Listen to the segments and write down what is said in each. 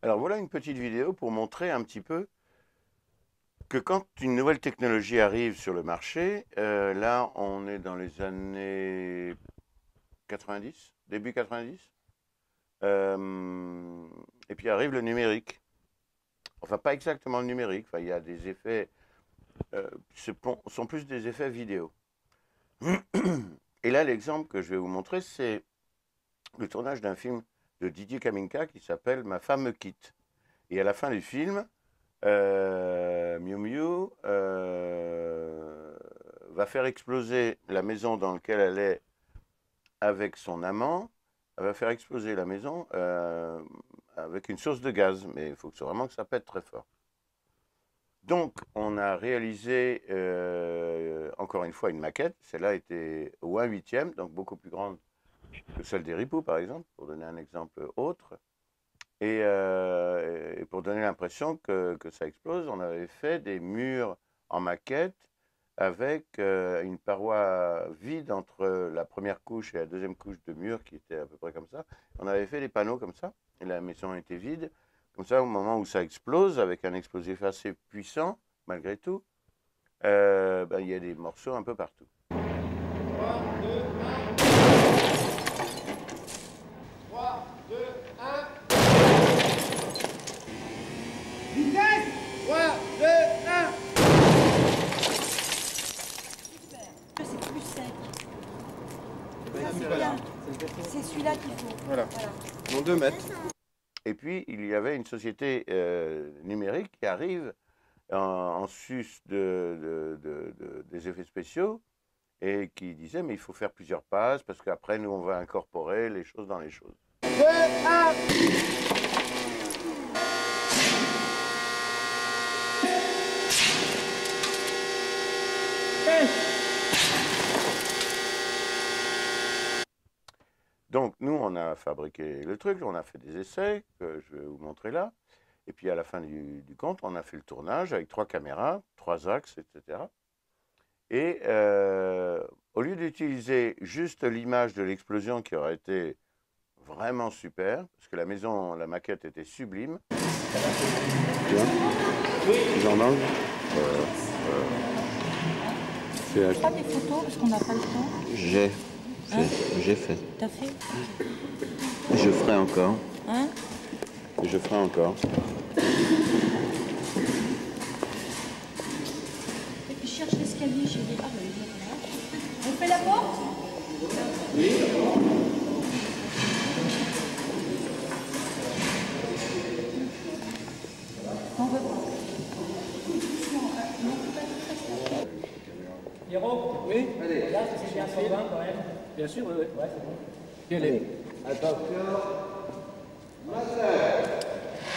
Alors voilà une petite vidéo pour montrer un petit peu que quand une nouvelle technologie arrive sur le marché, là on est dans les années 90, début 90, et puis arrive le numérique. Enfin pas exactement le numérique, enfin, il y a des effets, sont plus des effets vidéo. Et là l'exemple que je vais vous montrer c'est le tournage d'un film de Didier Kaminka qui s'appelle Ma femme me quitte. Et à la fin du film, Miu Miu va faire exploser la maison dans laquelle elle est avec son amant. Elle va faire exploser la maison avec une source de gaz, mais il faut vraiment que ça pète très fort. Donc, on a réalisé encore une fois une maquette. Celle-là était au 1/8, donc beaucoup plus grande que celle des Ripoux, par exemple, pour donner un exemple autre. Et pour donner l'impression que ça explose, on avait fait des murs en maquette avec une paroi vide entre la première couche et la deuxième couche de mur qui était à peu près comme ça. On avait fait des panneaux comme ça, et la maison était vide. Comme ça, au moment où ça explose, avec un explosif assez puissant, malgré tout, ben, il y a des morceaux un peu partout. 3, 2, 1. 3, 2, 1. Vitesse. 3, 2, 1. Super. C'est plus sec. Ouais, Ça, c'est bien. C'est celui-là qu'il faut. Voilà. Dans 2 mètres. Et puis, il y avait une société numérique qui arrive en sus des effets spéciaux et qui disait mais il faut faire plusieurs passes parce qu'après nous on va incorporer les choses dans les choses. 2, 1. Donc nous on a fabriqué le truc, on a fait des essais que je vais vous montrer là. Et puis à la fin du compte, on a fait le tournage avec 3 caméras, 3 axes, etc. Et au lieu d'utiliser juste l'image de l'explosion qui aurait été vraiment super, parce que la maison, la maquette était sublime. Tu vois ? J'en enlève. Pas des photos parce qu'on n'a pas le temps. J'ai fait. T'as fait? Je ferai encore. Hein? Je ferai encore. Et puis cherche l'escalier, chérie. Ah, mais il est là. On fait la porte? On veut pas. Pierrot, oui, allez. Là, c'est bien 120 quand même. Bien sûr, oui, oui. Ouais, c'est bon. Puis allez. Attention.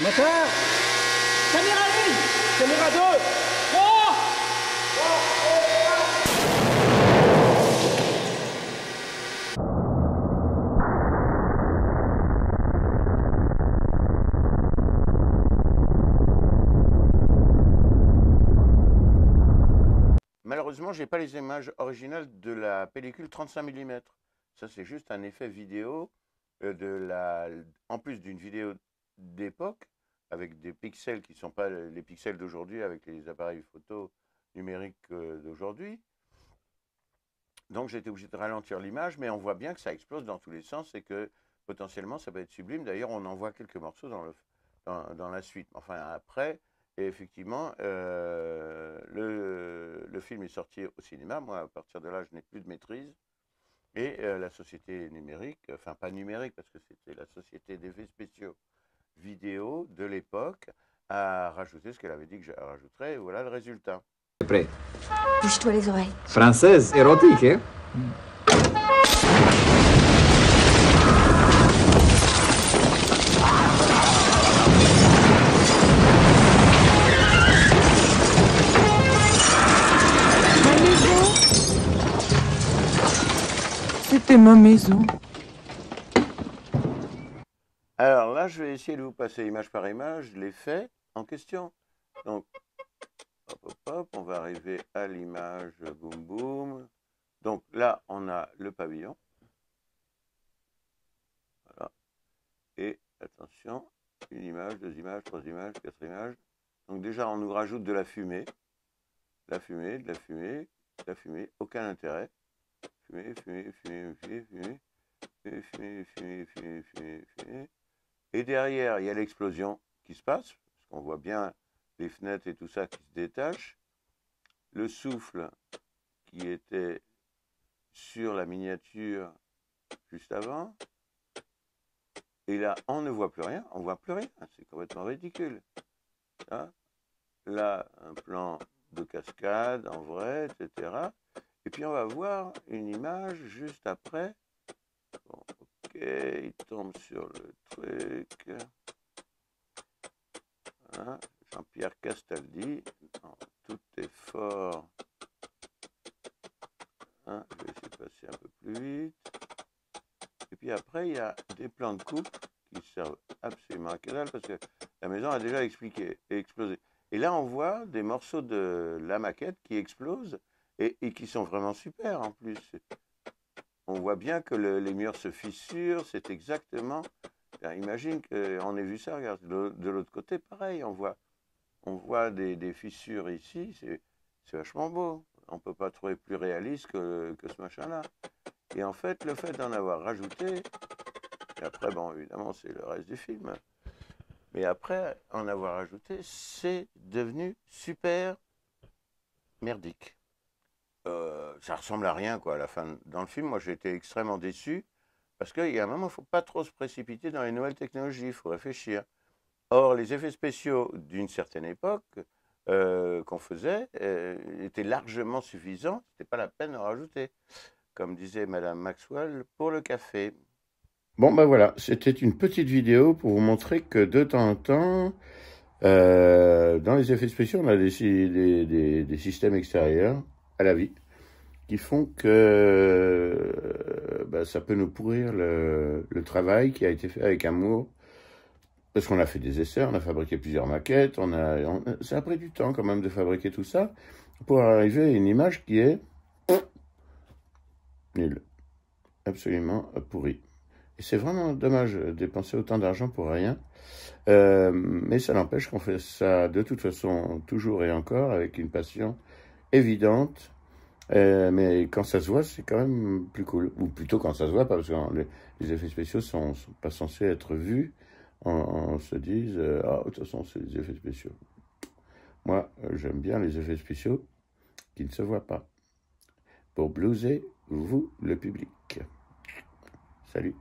Moteur. Caméra 1, caméra 2. Malheureusement, je n'ai pas les images originales de la pellicule 35 mm. Ça, c'est juste un effet vidéo en plus d'une vidéo d'époque, avec des pixels qui ne sont pas les pixels d'aujourd'hui avec les appareils photo numériques d'aujourd'hui. Donc j'ai été obligé de ralentir l'image, mais on voit bien que ça explose dans tous les sens et que potentiellement ça peut être sublime. D'ailleurs, on en voit quelques morceaux dans la suite. Enfin, après, et effectivement, le film est sorti au cinéma. Moi, à partir de là, je n'ai plus de maîtrise. Et la société numérique, enfin pas numérique, parce que c'était la société d'effets spéciaux vidéo de l'époque, a rajouté ce qu'elle avait dit que je rajouterais. Et voilà le résultat. Prêt. Bouge-toi les oreilles. Française, érotique, hein? C'était ma maison. Alors là, je vais essayer de vous passer image par image l'effet en question. Donc, hop, hop, hop, on va arriver à l'image boum boum. Donc là, on a le pavillon. Voilà. Et attention, Une image, deux images, trois images, quatre images. Donc déjà, on nous rajoute de la fumée. La fumée, de la fumée, de la fumée. Aucun intérêt. Fumée, fumée, fumée, fumée, fumée. Fumée, fumée, fumée, fumée, fumée, fumée. Et derrière, il y a l'explosion qui se passe. Parce qu'on voit bien les fenêtres et tout ça qui se détachent. Le souffle qui était sur la miniature juste avant. Et là, on ne voit plus rien, on ne voit plus rien. C'est complètement ridicule. Là, un plan de cascade en vrai, etc. Et puis on va voir une image juste après. Bon, ok, il tombe sur le truc. Hein, Jean-Pierre Castaldi. Non, tout est fort. Hein, je vais essayer de passer un peu plus vite. Et puis après, il y a des plans de coupe qui servent absolument à que dalle parce que la maison a déjà explosé. Et là, on voit des morceaux de la maquette qui explosent et qui sont vraiment super en plus. On voit bien que les murs se fissurent, c'est exactement... Imagine qu'on ait vu ça, regarde, de l'autre côté, pareil, on voit des fissures ici, c'est vachement beau. On ne peut pas trouver plus réaliste que ce machin-là. Et en fait, le fait d'en avoir rajouté, et après, bon, évidemment, c'est le reste du film, mais après en avoir rajouté, c'est devenu super merdique. Ça ressemble à rien, quoi, à la fin. Dans le film, moi, j'ai été extrêmement déçu, parce qu'il y a un moment, il ne faut pas trop se précipiter dans les nouvelles technologies, il faut réfléchir. Or, les effets spéciaux d'une certaine époque qu'on faisait étaient largement suffisants, ce n'était pas la peine de rajouter. Comme disait Madame Maxwell, pour le café. Bon, ben voilà, c'était une petite vidéo pour vous montrer que de temps en temps, dans les effets spéciaux, on a des systèmes extérieurs à la vie qui font que ça peut nous pourrir le travail qui a été fait avec amour. Parce qu'on a fait des essais, on a fabriqué plusieurs maquettes, ça a pris du temps quand même de fabriquer tout ça pour arriver à une image qui est nulle, absolument pourrie. Et c'est vraiment dommage de dépenser autant d'argent pour rien, mais ça n'empêche qu'on fait ça de toute façon toujours et encore avec une passion évidente, mais quand ça se voit, c'est quand même plus cool. Ou plutôt quand ça se voit pas, parce que les effets spéciaux sont pas censés être vus. On se dise, ah, de toute façon, c'est des effets spéciaux. Moi, j'aime bien les effets spéciaux qui ne se voient pas. Pour blouser, vous, le public. Salut.